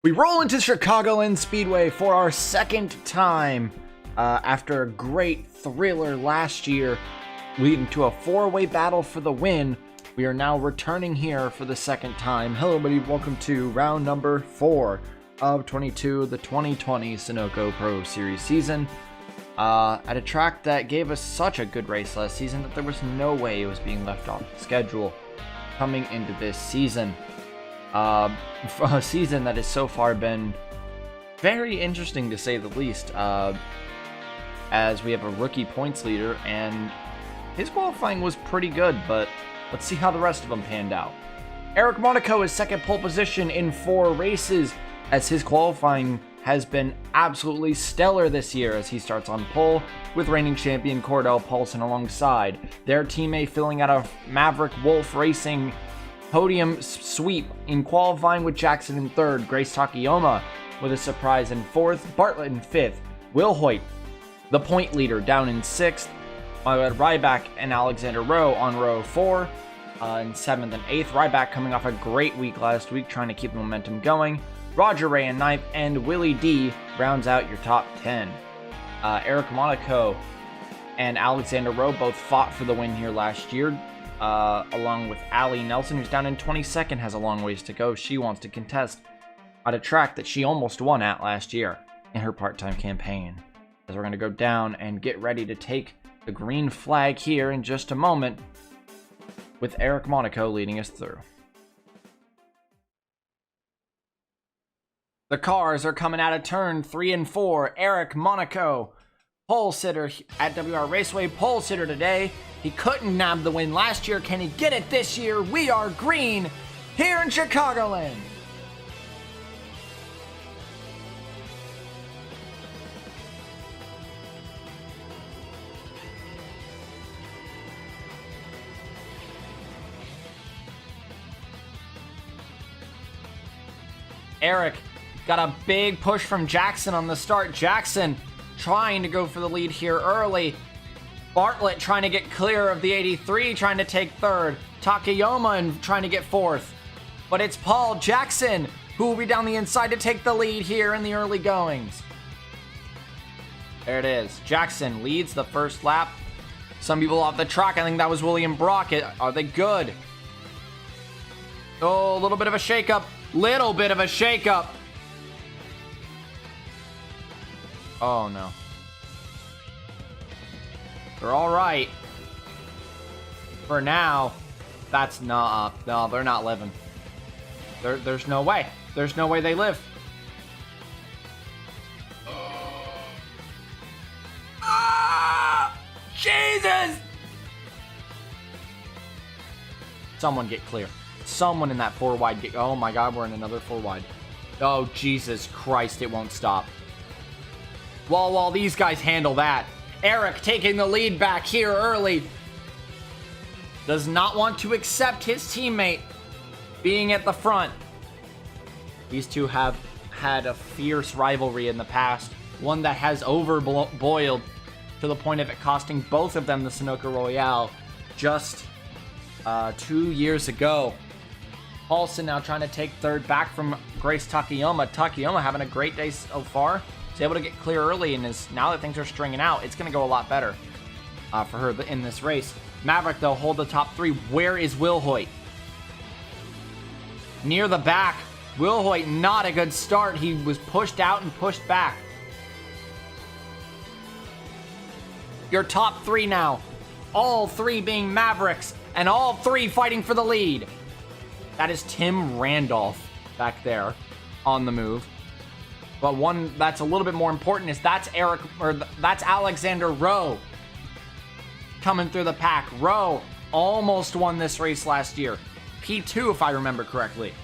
We roll into Chicagoland Speedway for our second time after a great thriller last year, leading to a four-way battle for the win. We are now returning here for the second time. Hello, everybody. Welcome to round number 4 of 22, the 2020 Sunoco Pro Series season. At a track that gave us such a good race last season that there was no way it was being left off the schedule coming into this season. A season that has so far been very interesting to say the least, as we have a rookie points leader and his qualifying was pretty good, but let's see how the rest of them panned out. Eric Monaco is second pole position in 4 races, as his qualifying has been absolutely stellar this year as he starts on pole with reigning champion Cordell Paulson alongside. Their teammate filling out a Maverick Wolf Racing podium sweep in qualifying with Jackson in 3rd, Grace Takayama with a surprise in 4th, Bartlett in 5th, Will Hoyt, the point leader, down in 6th, Ryback and Alexander Rowe on row 4 in 7th and 8th. Ryback coming off a great week last week, trying to keep the momentum going. Roger Ray in 9th, and Willie D rounds out your top 10. Eric Monaco and Alexander Rowe both fought for the win here last year. Along with Allie Nelson, who's down in 22nd, has a long ways to go. She wants to contest at a track that she almost won at last year in her part-time campaign. As we're going to go down and get ready to take the green flag here in just a moment, with Eric Monaco leading us through. The cars are coming out of turn 3 and 4. Eric Monaco, pole sitter at WR Raceway, pole sitter today. He couldn't nab the win last year. Can he get it this year? We are green here in Chicagoland. Eric got a big push from Jackson on the start. Jackson trying to go for the lead here early. Bartlett trying to get clear of the 83, trying to take 3rd. Takayama and trying to get 4th. But it's Paul Jackson who will be down the inside to take the lead here in the early goings. There it is. Jackson leads the first lap. Some people off the track, I think that was William Brockett. Are they good? Oh, a little bit of a shakeup. Little bit of a shakeup. Oh, no. They're all right. For now, that's not... no, they're not living. There's no way. There's no way they live. Ah! Jesus! Someone get clear. Someone in that 4 wide get... oh my God, we're in another 4 wide. Oh, Jesus Christ, it won't stop. While these guys handle that, Eric taking the lead back here early. Does not want to accept his teammate being at the front. These two have had a fierce rivalry in the past. One that has overboiled to the point of it costing both of them the Sunoco Royale just 2 years ago. Paulson now trying to take 3rd back from Grace Takayama. Takayama having a great day so far. She's able to get clear early, and is now that things are stringing out, it's going to go a lot better for her in this race. Maverick, though, hold the top 3. Where is Will Hoyt? Near the back. Will Hoyt, not a good start. He was pushed out and pushed back. Your top 3 now. All 3 being Mavericks, and all 3 fighting for the lead. That is Tim Randolph back there on the move. But one that's a little bit more important is that's Alexander Rowe coming through the pack. Rowe almost won this race last year. P2, if I remember correctly.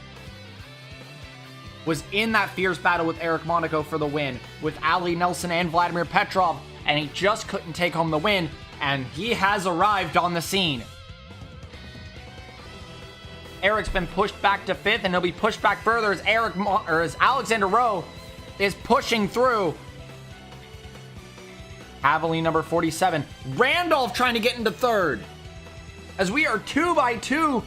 Was in that fierce battle with Eric Monaco for the win, with Allie Nelson and Vladimir Petrov, and he just couldn't take home the win, and he has arrived on the scene. Eric's been pushed back to 5th, and he'll be pushed back further as Alexander Rowe is pushing through. Aveline number 47. Randolph trying to get into 3rd. As we are 2 by 2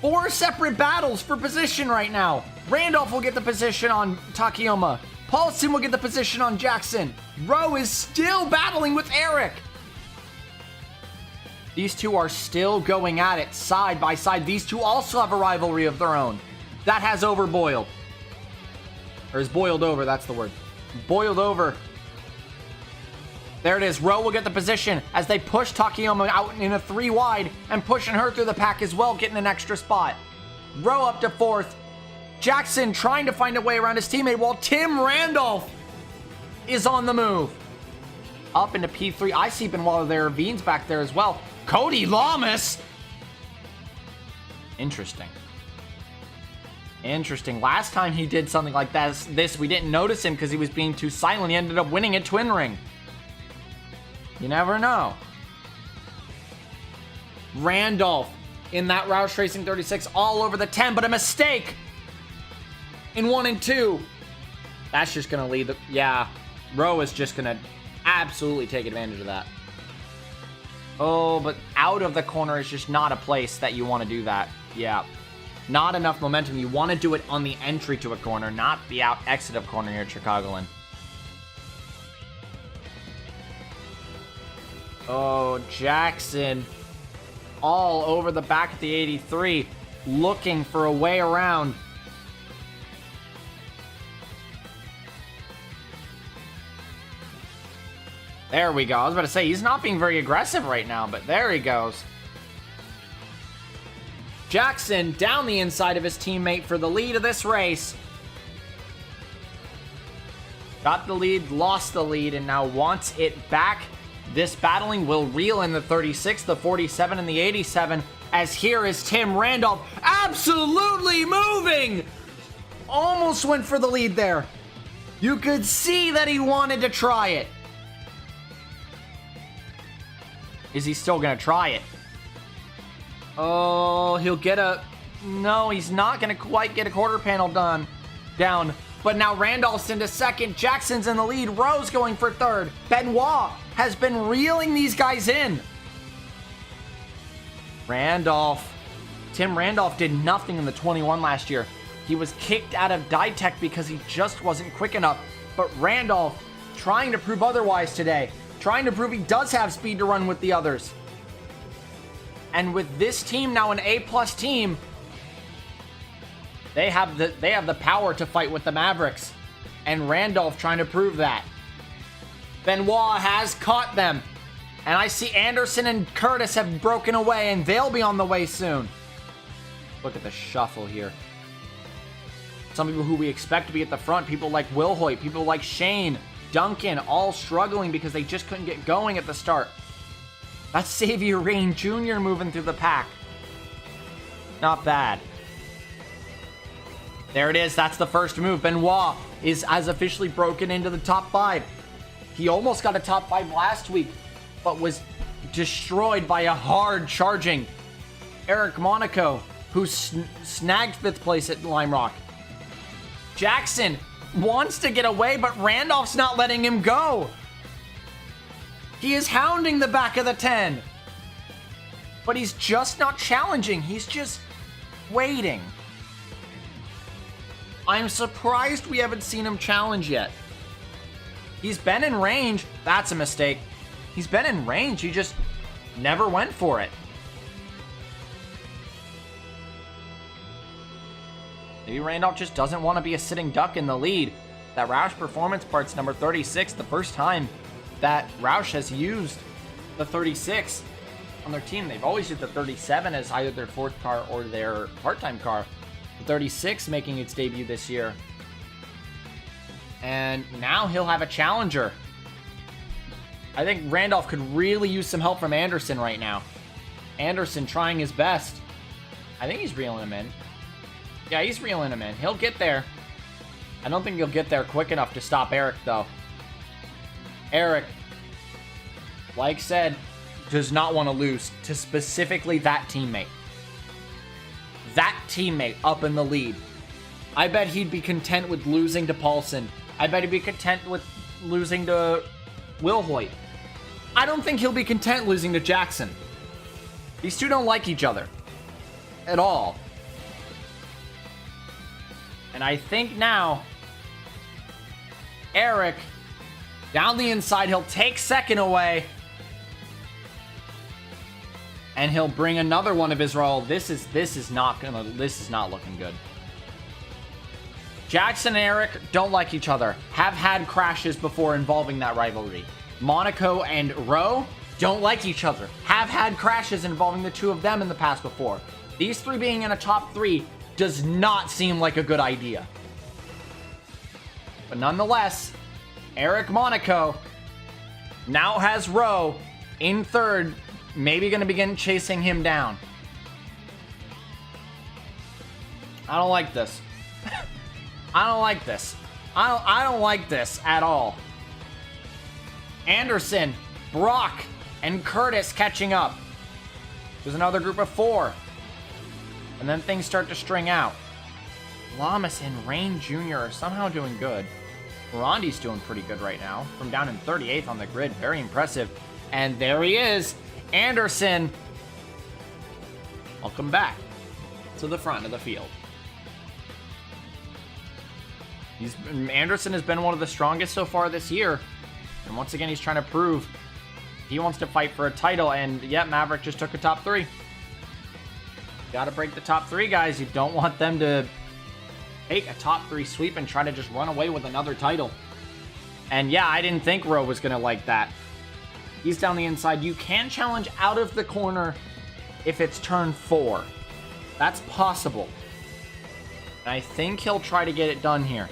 4 separate battles for position right now. Randolph will get the position on Takayama. Paulson will get the position on Jackson. Rowe is still battling with Eric. These two are still going at it side by side. These two also have a rivalry of their own. That has overboiled. Or is boiled over, that's the word. Boiled over. There it is. Rowe will get the position as they push Takayama out in a 3 wide and pushing her through the pack as well, getting an extra spot. Rowe up to 4th. Jackson trying to find a way around his teammate while Tim Randolph is on the move. Up into P3. I see Benoit there. Vine's back there as well. Cody Lamas. Interesting. Last time he did something like this, we didn't notice him because he was being too silent. He ended up winning a twin ring. You never know. Randolph in that Roush Racing 36 all over the 10, but a mistake in 1 and 2. That's just going to lead the... Yeah, Rowe is just going to absolutely take advantage of that. Oh, but out of the corner is just not a place that you want to do that. Yeah. Not enough momentum. You want to do it on the entry to a corner, not the exit of corner here at Chicagoland. Oh, Jackson all over the back of the 83, looking for a way around. There we go. I was about to say, he's not being very aggressive right now, but there he goes. Jackson down the inside of his teammate for the lead of this race. Got the lead, lost the lead, and now wants it back. This battling will reel in the 36, the 47, and the 87, as here is Tim Randolph absolutely moving. Almost went for the lead there. You could see that he wanted to try it. Is he still going to try it? Oh, he'll get a... No, he's not going to quite get a quarter panel down. But now Randolph's into second. Jackson's in the lead. Rowe's going for third. Benoit has been reeling these guys in. Randolph. Tim Randolph did nothing in the 21 last year. He was kicked out of Ditech because he just wasn't quick enough. But Randolph trying to prove otherwise today. Trying to prove he does have speed to run with the others. And with this team now an A+ team, they have the power to fight with the Mavericks. And Randolph trying to prove that. Benoit has caught them. And I see Anderson and Curtis have broken away, and they'll be on the way soon. Look at the shuffle here. Some people who we expect to be at the front, people like Will Hoyt, people like Shane, Duncan, all struggling because they just couldn't get going at the start. That's Xavier Rain Jr. moving through the pack. Not bad. There it is. That's the first move. Benoit has officially broken into the top 5. He almost got a top 5 last week, but was destroyed by a hard charging Eric Monaco, who snagged 5th place at Lime Rock. Jackson wants to get away, but Randolph's not letting him go. He is hounding the back of the 10. But he's just not challenging. He's just waiting. I'm surprised we haven't seen him challenge yet. He's been in range. That's a mistake. He's been in range. He just never went for it. Maybe Randolph just doesn't want to be a sitting duck in the lead. That Roush Performance Parts number 36, the first time that Roush has used the 36 on their team. They've always used the 37 as either their 4th car or their part-time car. The 36 making its debut this year. And now he'll have a challenger. I think Randolph could really use some help from Anderson right now. Anderson trying his best. I think he's reeling him in. Yeah, he's reeling him in. He'll get there. I don't think he'll get there quick enough to stop Eric, though. Eric, like said, does not want to lose to specifically that teammate. That teammate up in the lead. I bet he'd be content with losing to Paulson. I bet he'd be content with losing to Will Hoyt. I don't think he'll be content losing to Jackson. These two don't like each other. At all. And I think now, Eric, down the inside, he'll take second away. And he'll bring another one of his roll. This is not looking good. Jackson and Eric don't like each other. Have had crashes before involving that rivalry. Monaco and Rowe don't like each other. Have had crashes involving the two of them in the past before. These three being in a top 3 does not seem like a good idea. But nonetheless, Eric Monaco now has Rowe in third, maybe going to begin chasing him down. I don't like this. I don't like this. I don't like this at all. Anderson, Brock, and Curtis catching up. There's another group of 4. And then things start to string out. Lamas and Rain Jr. are somehow doing good. Rondi's doing pretty good right now. From down in 38th on the grid. Very impressive. And there he is. Anderson. Welcome back to the front of the field. Anderson has been one of the strongest so far this year. And once again, he's trying to prove he wants to fight for a title. And yeah, Maverick just took a top 3. Got to break the top 3, guys. You don't want them to take a top 3 sweep and try to just run away with another title. And yeah, I didn't think Rowe was going to like that. He's down the inside. You can challenge out of the corner if it's turn 4. That's possible. And I think he'll try to get it done here.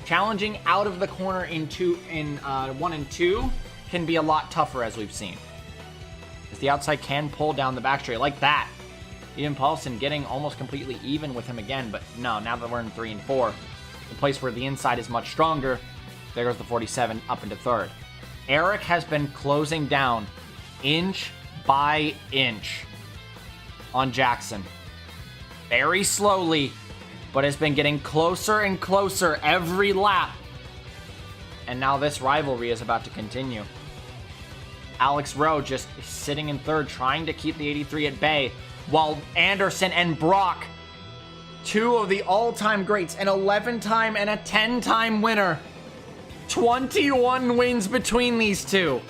Challenging out of the corner in 1 and 2 can be a lot tougher, as we've seen. Because the outside can pull down the back straight like that. Ian Paulson getting almost completely even with him again, but no, now that we're in 3 and 4, the place where the inside is much stronger, there goes the 47 up into third. Eric has been closing down inch by inch on Jackson. Very slowly, but has been getting closer and closer every lap. And now this rivalry is about to continue. Alex Rowe just sitting in third, trying to keep the 83 at bay, while Anderson and Brock, 2 of the all-time greats, an 11-time and a 10-time winner, 21 wins between these two.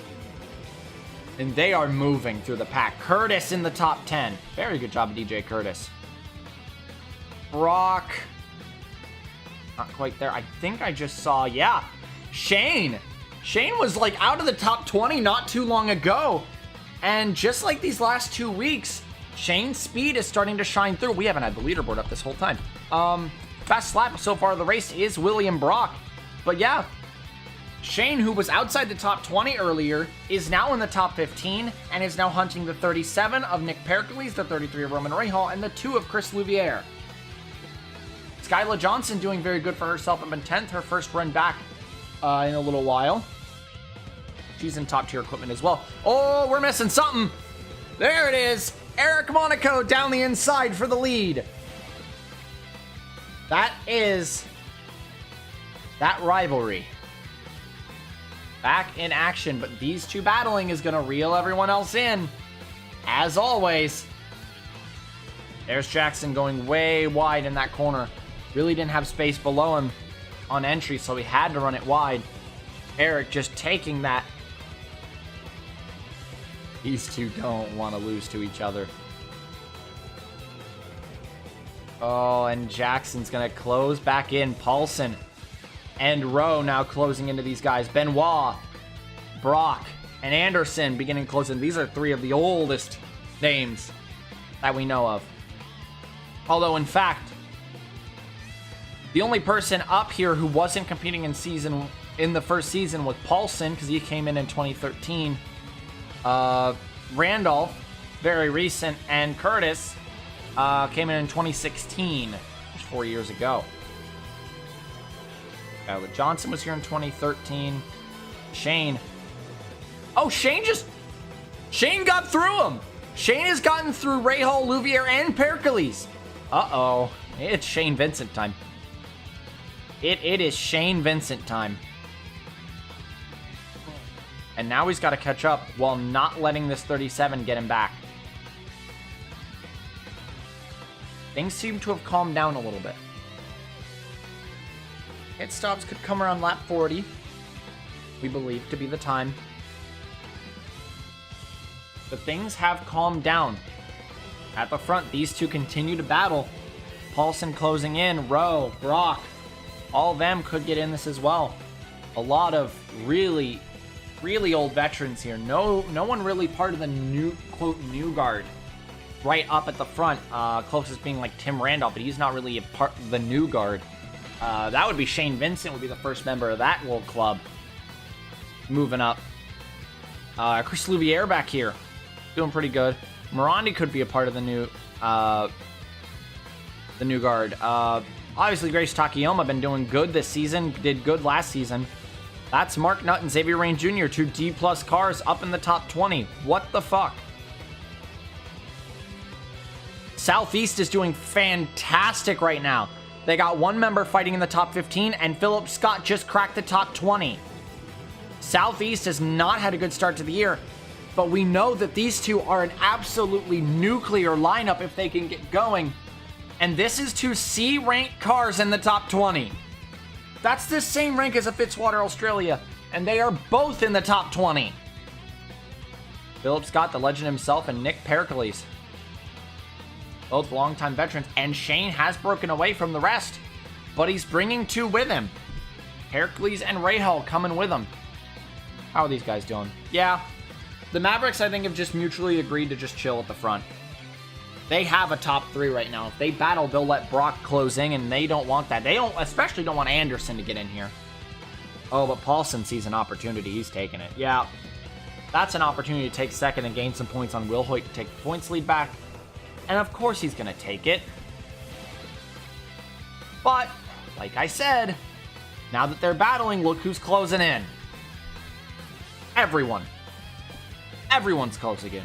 And they are moving through the pack. Curtis in the top 10. Very good job, DJ Curtis. Brock, not quite there. I think I just saw, yeah, Shane. Shane was like out of the top 20 not too long ago. And just like these last 2 weeks, Shane's speed is starting to shine through. We haven't had the leaderboard up this whole time. Fast lap so far of the race is William Brock. But yeah, Shane, who was outside the top 20 earlier, is now in the top 15 and is now hunting the 37 of Nick Pericles, the 33 of Roman Rahal, and the 2 of Chris Louviere. Skyla Johnson doing very good for herself up in 10th, her first run back in a little while. She's in top tier equipment as well. Oh, we're missing something. There it is. Eric Monaco down the inside for the lead. That is that rivalry back in action, but these two battling is going to reel everyone else in, as always. There's Jackson going way wide in that corner. Really didn't have space below him on entry, so he had to run it wide. Eric just taking that. These two don't want to lose to each other. Oh, and Jackson's going to close back in. Paulson and Rowe now closing into these guys. Benoit, Brock, and Anderson beginning closing. These are 3 of the oldest names that we know of. Although, in fact, the only person up here who wasn't competing in the first season was Paulson, because he came in 2013. Randolph, very recent, and Curtis came in 2016, which 4 years ago. Johnson was here in 2013. Shane. Oh, Shane got through him. Shane has gotten through Rahal, Louviere, and Pericles. Uh-oh. It's Shane Vincent time. It is Shane Vincent time. And now he's got to catch up while not letting this 37 get him back. Things seem to have calmed down a little bit. Pit stops could come around lap 40. We believe to be the time. But things have calmed down. At the front, these two continue to battle. Paulson closing in, Rowe, Brock, all of them could get in this as well. A lot of really, really old veterans here. No one really part of the new, quote, new guard. Right up at the front, closest being like Tim Randolph, but he's not really a part of the new guard. That would be Shane Vincent would be the first member of that World Club. Moving up. Chris Louviere back here. Doing pretty good. Morandi could be a part of the new guard. Obviously, Grace Takayama been doing good this season. Did good last season. That's Mark Nutt and Xavier Rain Jr., two D-plus cars up in the top 20. What the fuck? Southeast is doing fantastic right now. They got one member fighting in the top 15, and Philip Scott just cracked the top 20. Southeast has not had a good start to the year, but we know that these two are an absolutely nuclear lineup if they can get going. And this is two C-ranked cars in the top 20. That's the same rank as a Fitzwater Australia, and they are both in the top 20. Philip Scott, the legend himself, and Nick Pericles. Both longtime veterans, and Shane has broken away from the rest, but he's bringing two with him. Pericles and Rahal coming with him. How are these guys doing? Yeah, the Mavericks, I think, have just mutually agreed to just chill at the front. They have a top 3 right now. If they battle, they'll let Brock close in, and they don't want that. They especially don't want Anderson to get in here. Oh, but Paulson sees an opportunity. He's taking it. Yeah, that's an opportunity to take second and gain some points on Will Hoyt to take the points lead back. And of course he's going to take it. But, like I said, now that they're battling, look who's closing in. Everyone. Everyone's closing in.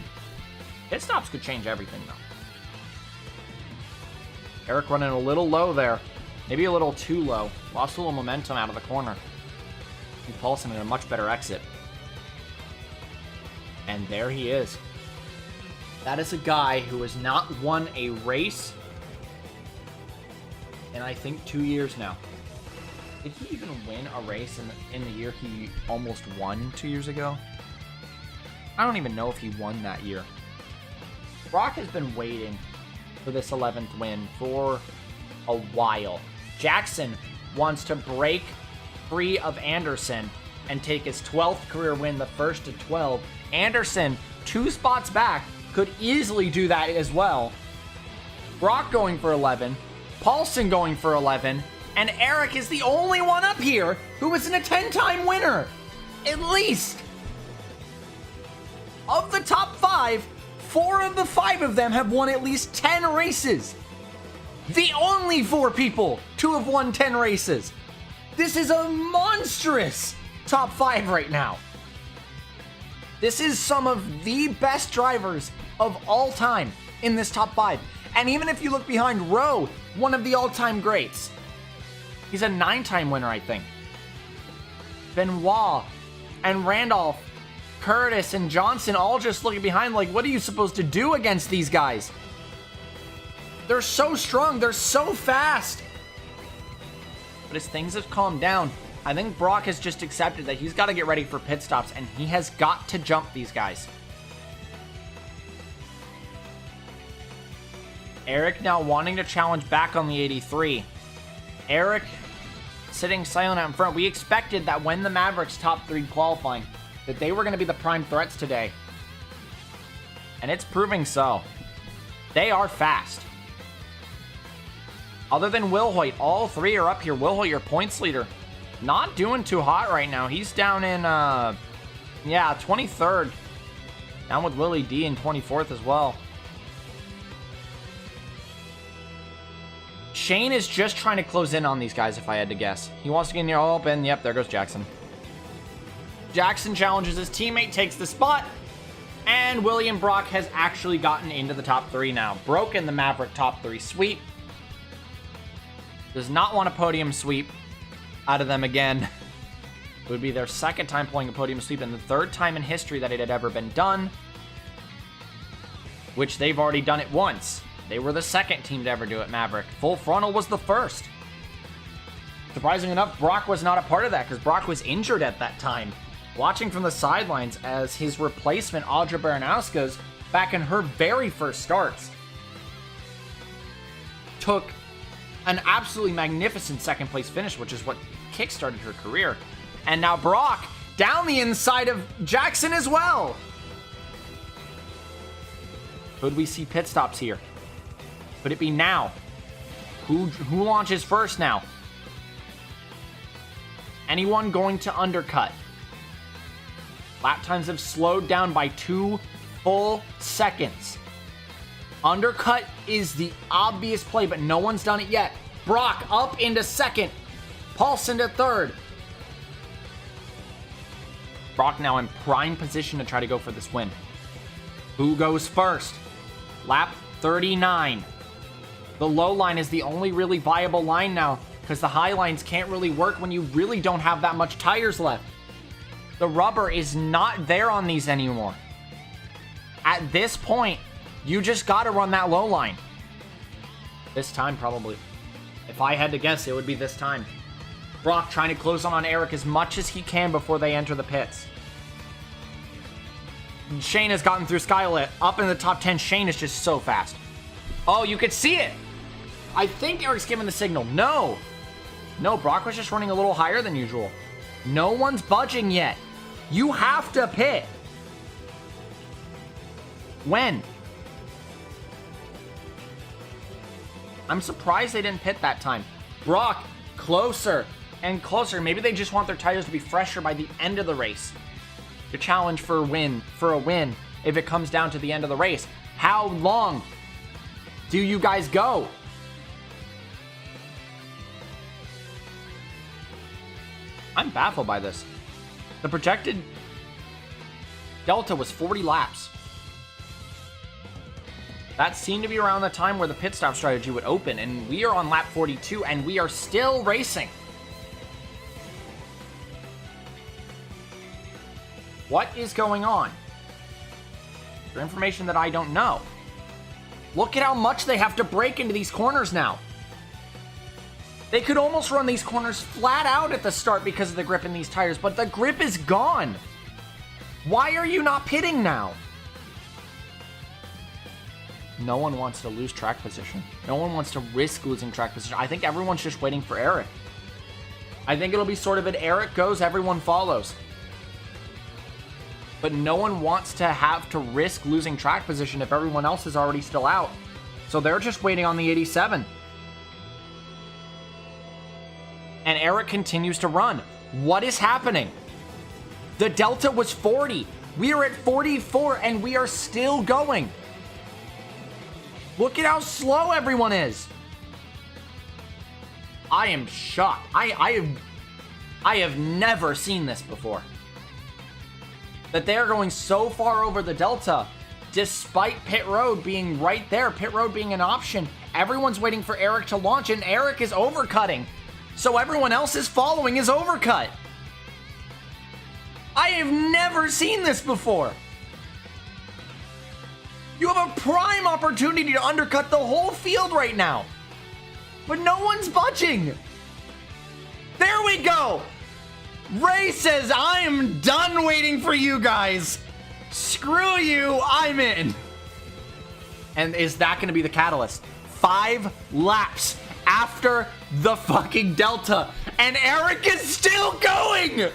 Pit stops could change everything, though. Eric running a little low there. Maybe a little too low. Lost a little momentum out of the corner. And Paulson in a much better exit. And there he is. That is a guy who has not won a race in, I think, 2 years now. Did he even win a race in the year he almost won 2 years ago? I don't even know if he won that year. Brock has been waiting for this 11th win for a while. Jackson wants to break free of Anderson and take his 12th career win, the first to 12. Anderson, 2 spots back, could easily do that as well. Brock going for 11, Paulson going for 11, and Eric is the only one up here who isn't a 10-time winner. At least. Of the top 5, 4 of the 5 of them have won at least 10 races. The only 4 people to have won 10 races. This is a monstrous top 5 right now. This is some of the best drivers of all time in this top 5. And even if you look behind Rowe, one of the all-time greats. He's a 9-time winner, I think. Benoit and Randolph, Curtis and Johnson all just looking behind like, what are you supposed to do against these guys? They're so strong. They're so fast. But as things have calmed down, I think Brock has just accepted that he's got to get ready for pit stops, and he has got to jump these guys. Eric now wanting to challenge back on the 83. Eric sitting silent out in front. We expected that when the Mavericks top 3 qualifying, that they were going to be the prime threats today. And it's proving so. They are fast. Other than Will Hoyt, all 3 are up here. Will Hoyt, your points leader, not doing too hot right now. He's down in, 23rd. Down with Willie D in 24th as well. Shane is just trying to close in on these guys, if I had to guess. He wants to get near open. Yep, there goes Jackson. Jackson challenges his teammate, takes the spot, and William Brock has actually gotten into the top 3 now. Broken the Maverick top 3 sweep. Does not want a podium sweep out of them again. It would be their 2nd time pulling a podium sweep and the 3rd time in history that it had ever been done, which they've already done it once. They were the 2nd team to ever do it, Maverick. Full Frontal was the 1st. Surprisingly enough, Brock was not a part of that because Brock was injured at that time. Watching from the sidelines as his replacement, Audra Baranowska's, back in her very first starts, took an absolutely magnificent second place finish, which is what kickstarted her career. And now Brock down the inside of Jackson as well. Could we see pit stops here? Could it be now? Who launches first now? Anyone going to undercut? Lap times have slowed down by 2 full seconds. Undercut is the obvious play, but no one's done it yet. Brock up into second. Paulson to third. Brock now in prime position to try to go for this win. Who goes first? Lap 39. The low line is the only really viable line now because the high lines can't really work when you really don't have that much tires left. The rubber is not there on these anymore. At this point, you just got to run that low line. This time, probably. If I had to guess, it would be this time. Brock trying to close on Eric as much as he can before they enter the pits. Shane has gotten through Skylit. Up in the top 10, Shane is just so fast. Oh, you could see it. I think Eric's giving the signal. No, Brock was just running a little higher than usual. No one's budging yet. You have to pit. When? I'm surprised they didn't pit that time. Brock, closer and closer. Maybe they just want their tires to be fresher by the end of the race. To challenge for a win if it comes down to the end of the race. How long do you guys go? I'm baffled by this. The projected delta was 40 laps. That seemed to be around the time where the pit stop strategy would open, and we are on lap 42, and we are still racing. What is going on? Is there information that I don't know? Look at how much they have to brake into these corners now. They could almost run these corners flat out at the start because of the grip in these tires, but the grip is gone. Why are you not pitting now? No one wants to lose track position. No one wants to risk losing track position. I think everyone's just waiting for Eric. I think it'll be sort of an Eric goes, everyone follows. But no one wants to have to risk losing track position if everyone else is already still out. So they're just waiting on the 87. And Eric continues to run. What is happening? The delta was 40. We are at 44 and we are still going. Look at how slow everyone is. I am shocked. I have never seen this before. That they're going so far over the delta, despite pit road being right there, pit road being an option. Everyone's waiting for Eric to launch, and Eric is overcutting. So everyone else is following his overcut. I have never seen this before. You have a prime opportunity to undercut the whole field right now. But no one's budging. There we go. Ray says, I am done waiting for you guys. Screw you, I'm in. And is that going to be the catalyst? 5 laps after the fucking delta, and Eric is still going.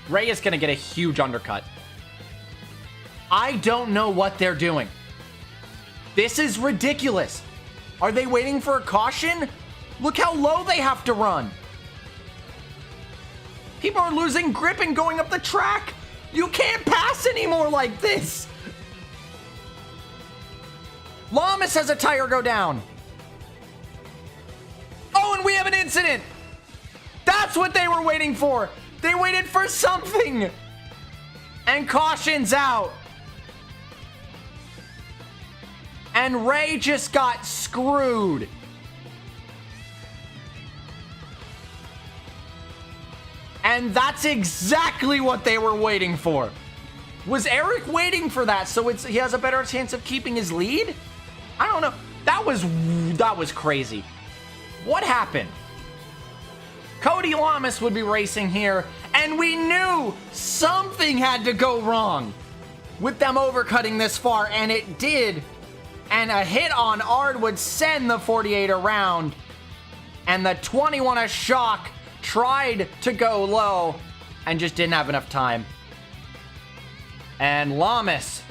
Ray is going to get a huge undercut. I don't know what they're doing. This is ridiculous. Are they waiting for a caution? Look how low they have to run. People are losing grip and going up the track. You can't pass anymore like this. Lamas has a tire go down. Oh, and we have an incident. That's what they were waiting for. They waited for something. And caution's out. And Ray just got screwed. And that's exactly what they were waiting for. Was Eric waiting for that so he has a better chance of keeping his lead? I don't know. That was crazy. What happened? Cody Lamas would be racing here, and we knew something had to go wrong with them overcutting this far, and it did. And a hit on Ard would send the 48 around, and the 21 a shock tried to go low and just didn't have enough time. And Lamas,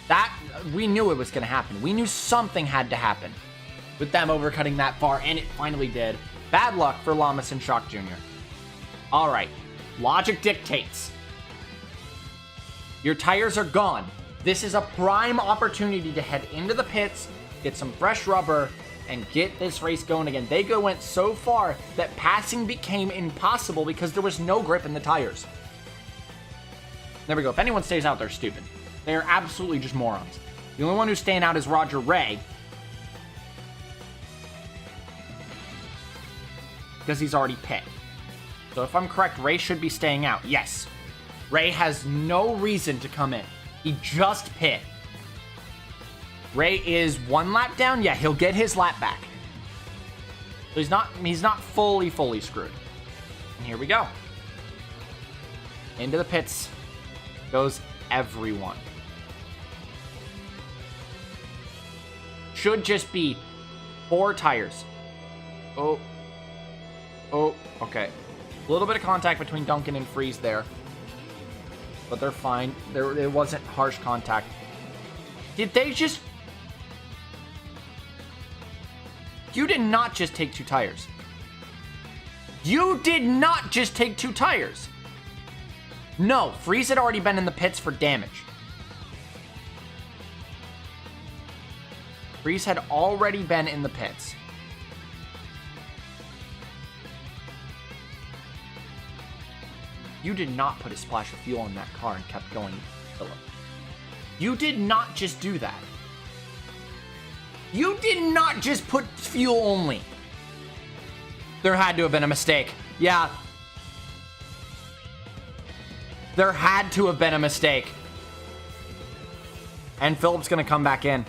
that we knew it was going to happen. We knew something had to happen with them overcutting that far, and it finally did. Bad luck for Lamas and Shock Jr. All right, logic dictates. Your tires are gone. This is a prime opportunity to head into the pits, get some fresh rubber, and get this race going again. They went so far that passing became impossible because there was no grip in the tires. There we go. If anyone stays out, they're stupid. They're absolutely just morons. The only one who's staying out is Roger Ray, because he's already pit. So if I'm correct, Ray should be staying out. Yes. Ray has no reason to come in. He just pit. Ray is one lap down. Yeah, he'll get his lap back. So he's not fully screwed. And here we go. Into the pits goes everyone. Should just be 4 tires. Oh, okay. A little bit of contact between Duncan and Freeze there, but they're fine. It wasn't harsh contact. Did they just... You did not just take 2 tires. You did not just take 2 tires. No, Freeze had already been in the pits for damage. Freeze had already been in the pits. You did not put a splash of fuel in that car and kept going, Philip. You did not just do that. You did not just put fuel only. There had to have been a mistake. Yeah. There had to have been a mistake. And Philip's going to come back in.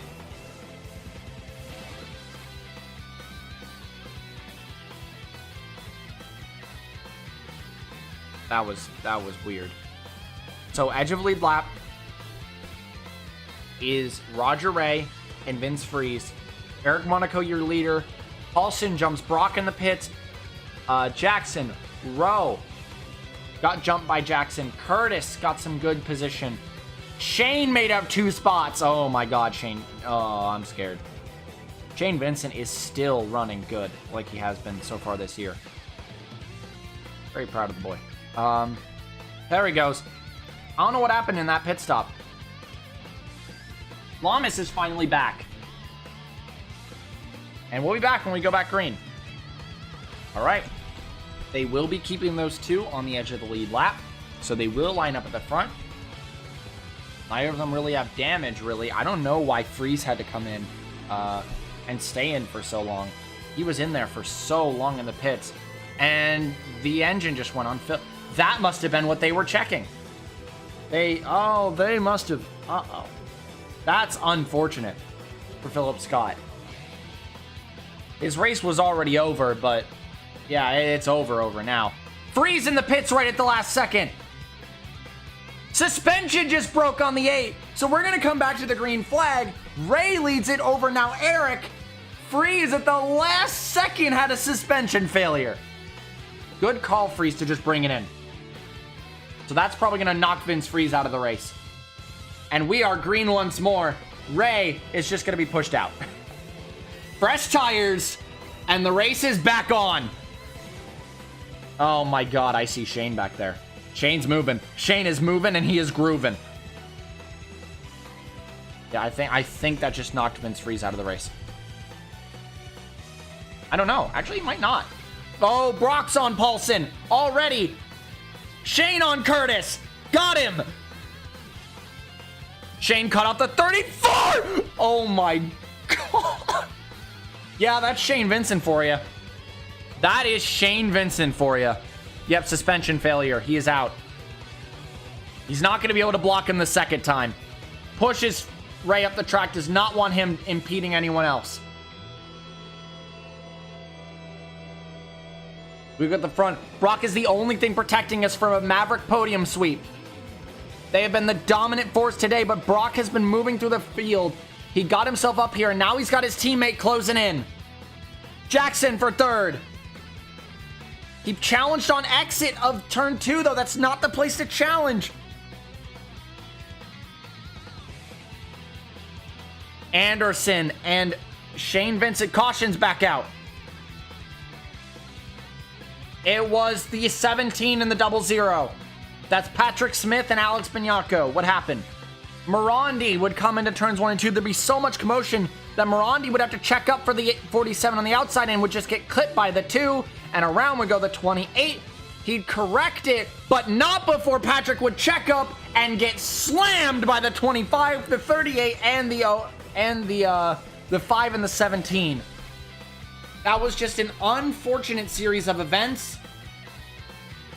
That was weird. So edge of lead lap is Roger Ray and Vince Freeze. Eric Monaco, your leader. Paulson jumps Brock in the pits. Jackson, Rowe got jumped by Jackson. Curtis got some good position. Shane made up 2 spots. Oh my God, Shane. Oh, I'm scared. Shane Vincent is still running good, like he has been so far this year. Very proud of the boy. There he goes. I don't know what happened in that pit stop. Lamas is finally back. And we'll be back when we go back green. All right. They will be keeping those 2 on the edge of the lead lap. So they will line up at the front. Neither of them really have damage, really. I don't know why Freeze had to come in and stay in for so long. He was in there for so long in the pits. And the engine just went on fill. That must have been what they were checking. They must have. Uh-oh. That's unfortunate for Philip Scott. His race was already over, but yeah, it's over now. Freeze in the pits right at the last second. Suspension just broke on the 8, so we're going to come back to the green flag. Ray leads it over now. Eric Freeze at the last second had a suspension failure. Good call, Freeze, to just bring it in. So that's probably going to knock Vince Freeze out of the race. And we are green once more. Ray is just going to be pushed out. Fresh tires, and the race is back on. Oh my God, I see Shane back there. Shane's moving. Shane is moving, and he is grooving. Yeah, I think that just knocked Vince Freeze out of the race. I don't know. Actually, he might not. Oh, Brock's on Paulson already. Shane on Curtis. Got him. Shane cut off the 34. Oh my God. Yeah, that's Shane Vincent for you. That is Shane Vincent for you. Yep, suspension failure. He is out. He's not going to be able to block him the second time. Pushes Ray up the track. Does not want him impeding anyone else. We got the front. Brock is the only thing protecting us from a Maverick podium sweep. They have been the dominant force today, but Brock has been moving through the field. He got himself up here, and now he's got his teammate closing in. Jackson for third. He challenged on exit of turn 2, though. That's not the place to challenge. Anderson and Shane Vincent cautions back out. It was the 17 and the 00. That's Patrick Smith and Alex Bignacco. What happened? Morandi would come into turns 1 and 2. There'd be so much commotion that Morandi would have to check up for the 47 on the outside and would just get clipped by the 2, and around would go the 28. He'd correct it, but not before Patrick would check up and get slammed by the 25, the 38, and the 5 and the 17. That was just an unfortunate series of events.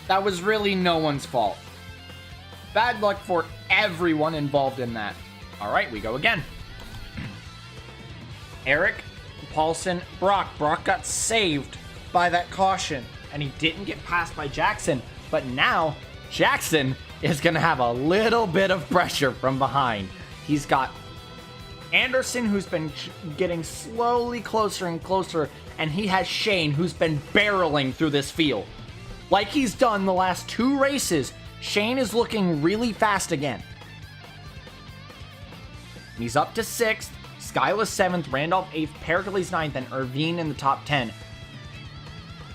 That was really no one's fault. Bad luck for everyone involved in that. All right, we go again. Eric, Paulson, Brock. Brock got saved by that caution, and he didn't get passed by Jackson. But now, Jackson is going to have a little bit of pressure from behind. He's got Anderson, who's been getting slowly closer and closer, and he has Shane, who's been barreling through this field. Like he's done the last 2 races, Shane is looking really fast again. And he's up to 6th, Skyla's 7th, Randolph 8th, Pericles 9th, and Irvine in the top 10.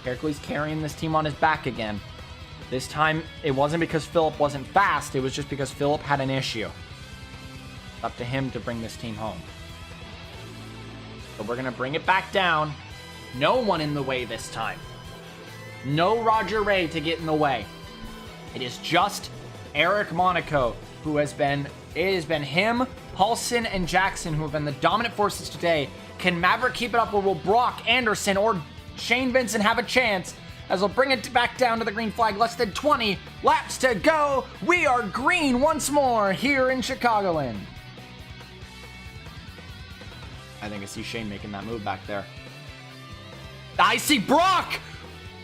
Pericles carrying this team on his back again. This time, it wasn't because Philip wasn't fast, it was just because Philip had an issue. Up to him to bring this team home. So we're going to bring it back down. No one in the way this time. No Roger Ray to get in the way. It is just Eric Monaco who has been... It has been him, Paulson, and Jackson who have been the dominant forces today. Can Maverick keep it up, or will Brock, Anderson, or Shane Vincent have a chance? As we'll bring it back down to the green flag. Less than 20 laps to go. We are green once more here in Chicagoland. I think I see Shane making that move back there. I see Brock!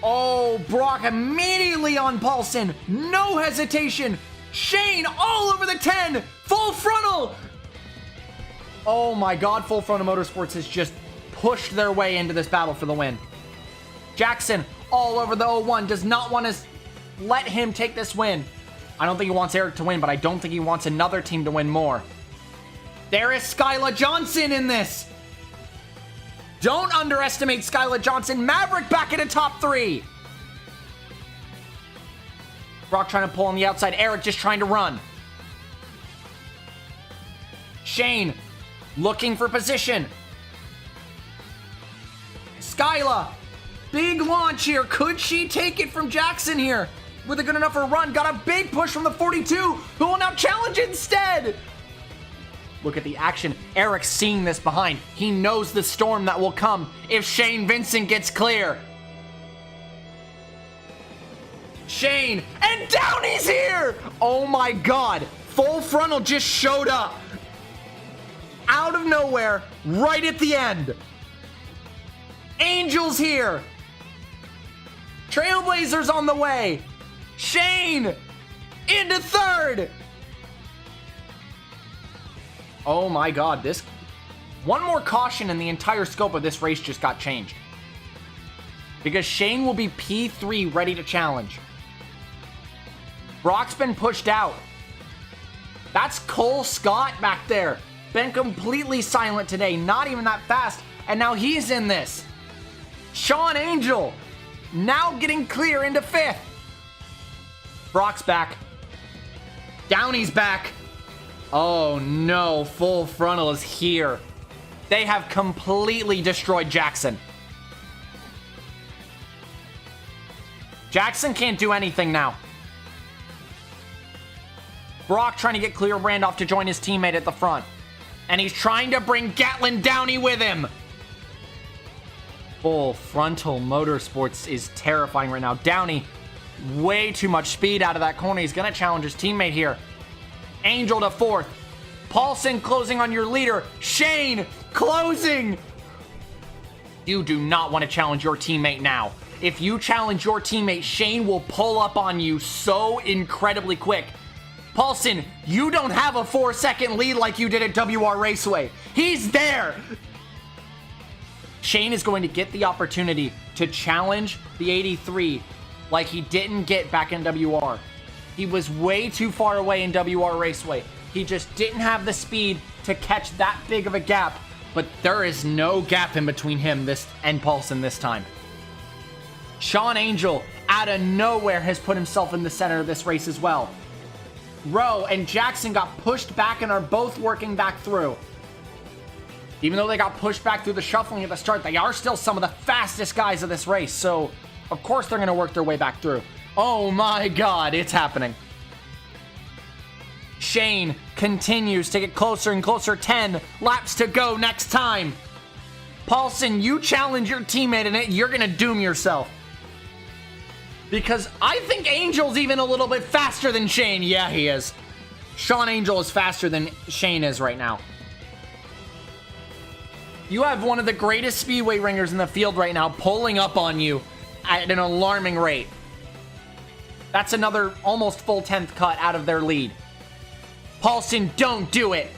Oh, Brock immediately on Paulson. No hesitation. Shane all over the 10. Full frontal. Oh my God, Full Frontal Motorsports has just pushed their way into this battle for the win. Jackson all over the 01. Does not want to let him take this win. I don't think he wants Eric to win, but I don't think he wants another team to win more. There is Skyla Johnson in this. Don't underestimate Skyla Johnson. Maverick back in the top 3. Brock trying to pull on the outside. Eric just trying to run. Shane looking for position. Skyla. Big launch here. Could she take it from Jackson here? With a good enough run. Got a big push from the 42, who will now challenge instead. Look at the action. Eric's seeing this behind. He knows the storm that will come if Shane Vincent gets clear. Shane, and Downey's here! Oh my God. Full Frontal just showed up. Out of nowhere, right at the end. Angel's here. Trailblazers on the way. Shane into 3rd. Oh my God, this... One more caution and the entire scope of this race just got changed. Because Shane will be P3 ready to challenge. Brock's been pushed out. That's Cole Scott back there. Been completely silent today, not even that fast. And now he's in this. Sean Angel, now getting clear into 5th. Brock's back. Downey's back. Oh no, Full Frontal is here. They have completely destroyed Jackson. Jackson can't do anything now. Brock trying to get clear of Randolph to join his teammate at the front. And he's trying to bring Gatlin Downey with him. Full Frontal Motorsports is terrifying right now. Downey, way too much speed out of that corner. He's going to challenge his teammate here. Angel to 4th. Paulson closing on your leader. Shane closing. You do not want to challenge your teammate now. If you challenge your teammate, Shane will pull up on you so incredibly quick. Paulson, you don't have a 4-second lead like you did at WR Raceway. He's there. Shane is going to get the opportunity to challenge the 83 like he didn't get back in WR. He was way too far away in WR Raceway. He just didn't have the speed to catch that big of a gap, but there is no gap in between him and Paulson this time. Sean Angel, out of nowhere, has put himself in the center of this race as well. Rowe and Jackson got pushed back and are both working back through. Even though they got pushed back through the shuffling at the start, they are still some of the fastest guys of this race, so of course they're going to work their way back through. Oh my god, it's happening. Shane continues to get closer and closer. 10 laps to go next time. Paulson, you challenge your teammate in it, you're going to doom yourself. Because I think Angel's even a little bit faster than Shane. Yeah, he is. Sean Angel is faster than Shane is right now. You have one of the greatest Speedway ringers in the field right now pulling up on you at an alarming rate. That's another almost full 10th cut out of their lead. Paulson, don't do it.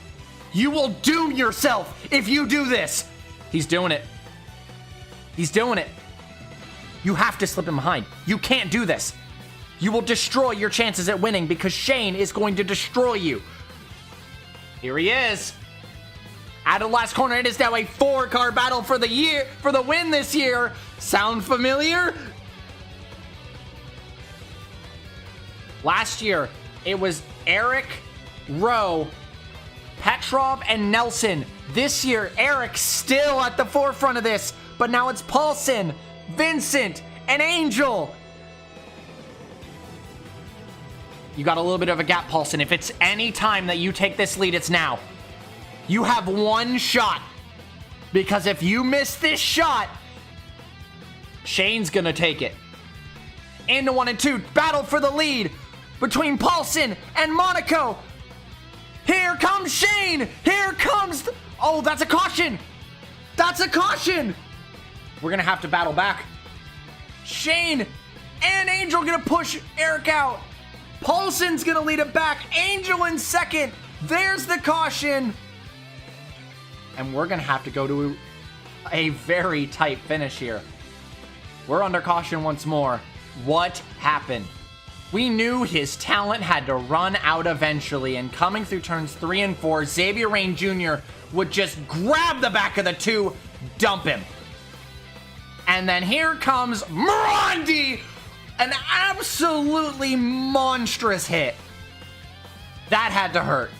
You will doom yourself if you do this. He's doing it. He's doing it. You have to slip him behind. You can't do this. You will destroy your chances at winning because Shane is going to destroy you. Here he is. Out of the last corner, it is now a 4-car battle for the win this year. Sound familiar? Last year, it was Eric, Rowe, Petrov, and Nelson. This year, Eric's still at the forefront of this, but now it's Paulson, Vincent, and Angel. You got a little bit of a gap, Paulson. If it's any time that you take this lead, it's now. You have one shot. Because if you miss this shot, Shane's gonna take it. Into 1 and 2. Battle for the lead between Paulson and Monaco. Here comes Shane. Here comes... Oh, that's a caution. That's a caution. We're gonna have to battle back. Shane and Angel gonna push Eric out. Paulson's gonna lead it back. Angel in second. There's the caution. And we're gonna have to go to a very tight finish here. We're under caution once more. What happened? We knew his talent had to run out eventually, and coming through turns 3 and 4, Xavier Rain Jr. would just grab the back of the 2, dump him. And then here comes Morandi, an absolutely monstrous hit. That had to hurt.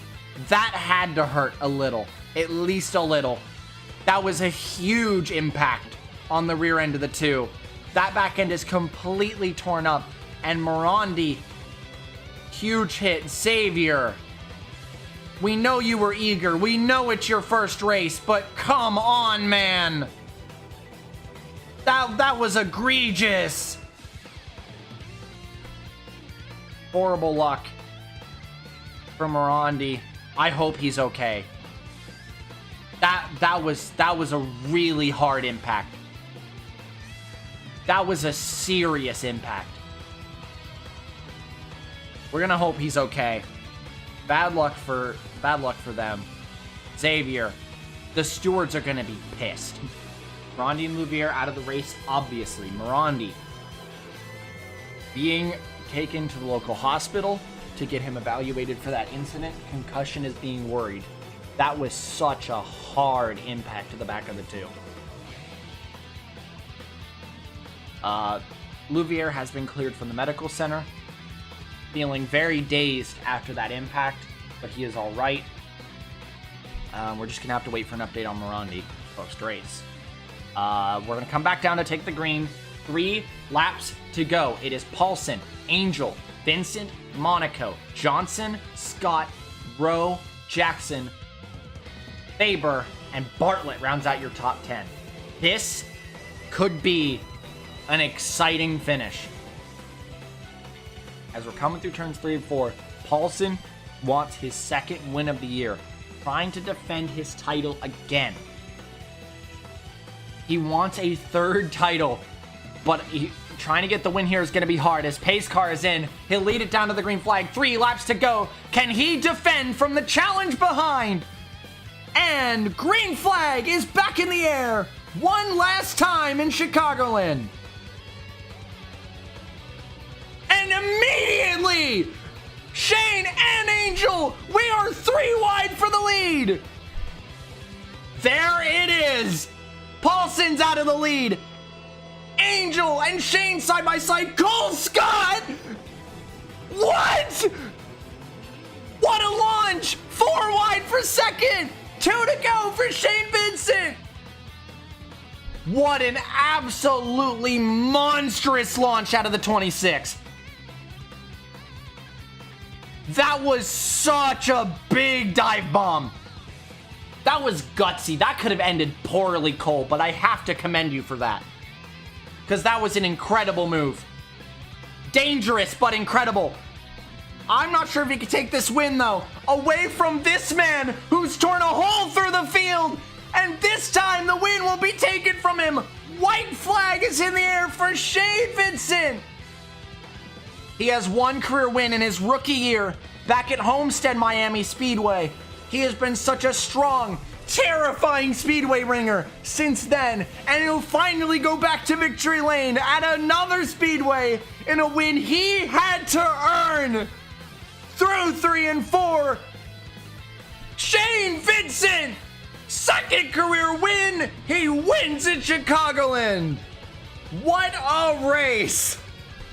That had to hurt a little, at least a little. That was a huge impact on the rear end of the 2. That back end is completely torn up. And Morandi, huge hit. Xavier, we know you were eager. We know it's your first race, but come on, man. That was egregious. Horrible luck for Morandi. I hope he's okay. That was a really hard impact. That was a serious impact. We're gonna hope he's okay. Bad luck for them. Xavier, the stewards are gonna be pissed. Morandi and Louvier out of the race, obviously. Morandi being taken to the local hospital to get him evaluated for that incident. Concussion is being worried. That was such a hard impact to the back of the 2. Louvier has been cleared from the medical center. Feeling very dazed after that impact, but he is all right. We're just gonna have to wait for an update on Morandi post-race. We're gonna come back down to take the green. 3 laps to go. It is Paulson, Angel, Vincent, Monaco, Johnson, Scott, Rowe, Jackson, Faber, and Bartlett rounds out your top 10. This could be an exciting finish. As we're coming through turns 3 and 4, Paulson wants his second win of the year, trying to defend his title again. He wants a third title, but trying to get the win here is going to be hard as pace car is in. He'll lead it down to the green flag. 3 laps to go. Can he defend from the challenge behind? And green flag is back in the air. One last time in Chicagoland. And immediately, Shane and Angel, we are 3 wide for the lead. There it is. Paulson's out of the lead. Angel and Shane side by side. Cole Scott! What? What a launch! 4 wide for second. 2 to go for Shane Vincent. What an absolutely monstrous launch out of the 26. That was such a big dive bomb. That was gutsy. That could have ended poorly, Cole, but I have to commend you for that. Because that was an incredible move. Dangerous, but incredible. I'm not sure if he could take this win, though. Away from this man who's torn a hole through the field. And this time, the win will be taken from him. White flag is in the air for Shane Vincent. He has 1 career win in his rookie year back at Homestead Miami Speedway. He has been such a strong, terrifying Speedway ringer since then, and he'll finally go back to victory lane at another Speedway in a win he had to earn. Through 3 and 4, Shane Vincent, 2nd career win. He wins at Chicagoland. What a race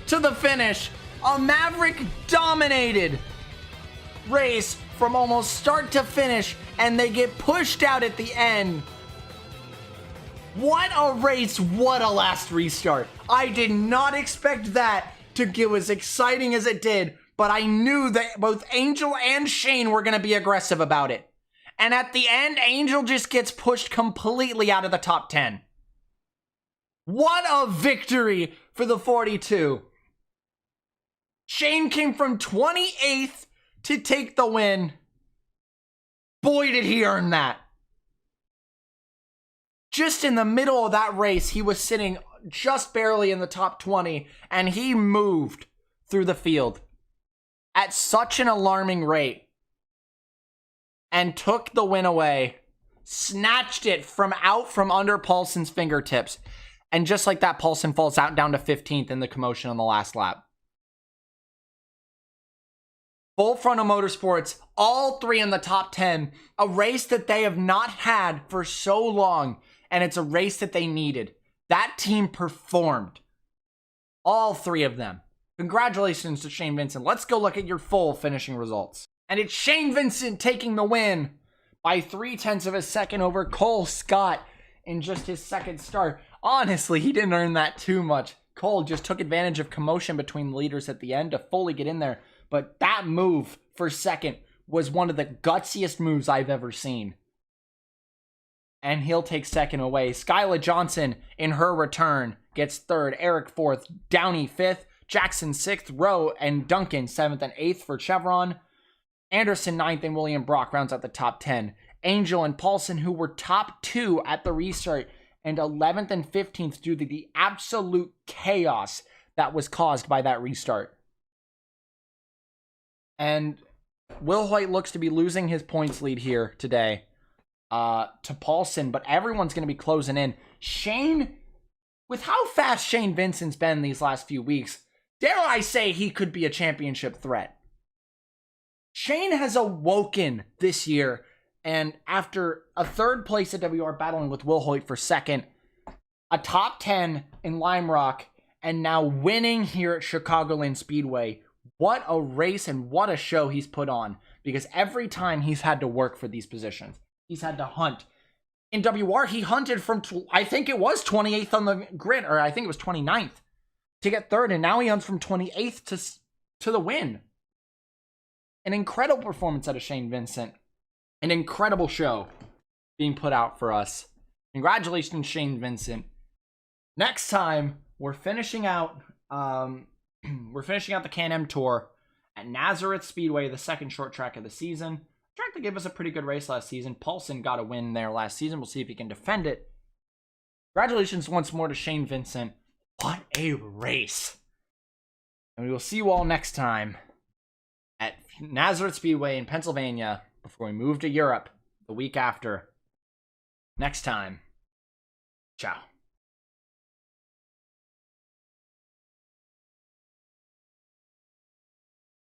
to the finish. A Maverick-dominated race from almost start to finish, and they get pushed out at the end. What a race, what a last restart. I did not expect that to get as exciting as it did, but I knew that both Angel and Shane were going to be aggressive about it. And at the end, Angel just gets pushed completely out of the top 10. What a victory for the 42. Shane came from 28th to take the win. Boy, did he earn that. Just in the middle of that race, he was sitting just barely in the top 20, and he moved through the field at such an alarming rate and took the win away, snatched it from under Paulson's fingertips. And just like that, Paulson falls out down to 15th in the commotion on the last lap. Full Frontal Motorsports, all 3 in the top 10, a race that they have not had for so long, and it's a race that they needed. That team performed. All 3 of them. Congratulations to Shane Vincent. Let's go look at your full finishing results. And it's Shane Vincent taking the win by 0.3 of a second over Cole Scott in just his 2nd start. Honestly, he didn't earn that too much. Cole just took advantage of commotion between the leaders at the end to fully get in there. But that move for 2nd was one of the gutsiest moves I've ever seen. And he'll take 2nd away. Skyla Johnson, in her return, gets 3rd. Eric 4th. Downey 5th. Jackson 6th. Rowe and Duncan 7th and 8th for Chevron. Anderson 9th and William Brock rounds out the top 10. Angel and Paulson, who were top 2 at the restart, and 11th and 15th due to the absolute chaos that was caused by that restart. And Will Hoyt looks to be losing his points lead here today to Paulson, but everyone's going to be closing in. Shane, with how fast Shane Vincent's been these last few weeks, dare I say he could be a championship threat. Shane has awoken this year, and after a 3rd place at WR battling with Will Hoyt for 2nd, a top 10 in Lime Rock, and now winning here at Chicagoland Speedway. What a race and what a show he's put on, because every time he's had to work for these positions, he's had to hunt. In WR, he hunted from, I think it was 28th on the grid, or I think it was 29th to get 3rd, and now he hunts from 28th to the win. An incredible performance out of Shane Vincent. An incredible show being put out for us. Congratulations, Shane Vincent. Next time, we're finishing out the Can-Am Tour at Nazareth Speedway, the 2nd short track of the season. Track that gave us a pretty good race last season. Paulson got a win there last season. We'll see if he can defend it. Congratulations once more to Shane Vincent. What a race. And we will see you all next time at Nazareth Speedway in Pennsylvania before we move to Europe the week after. Next time. Ciao.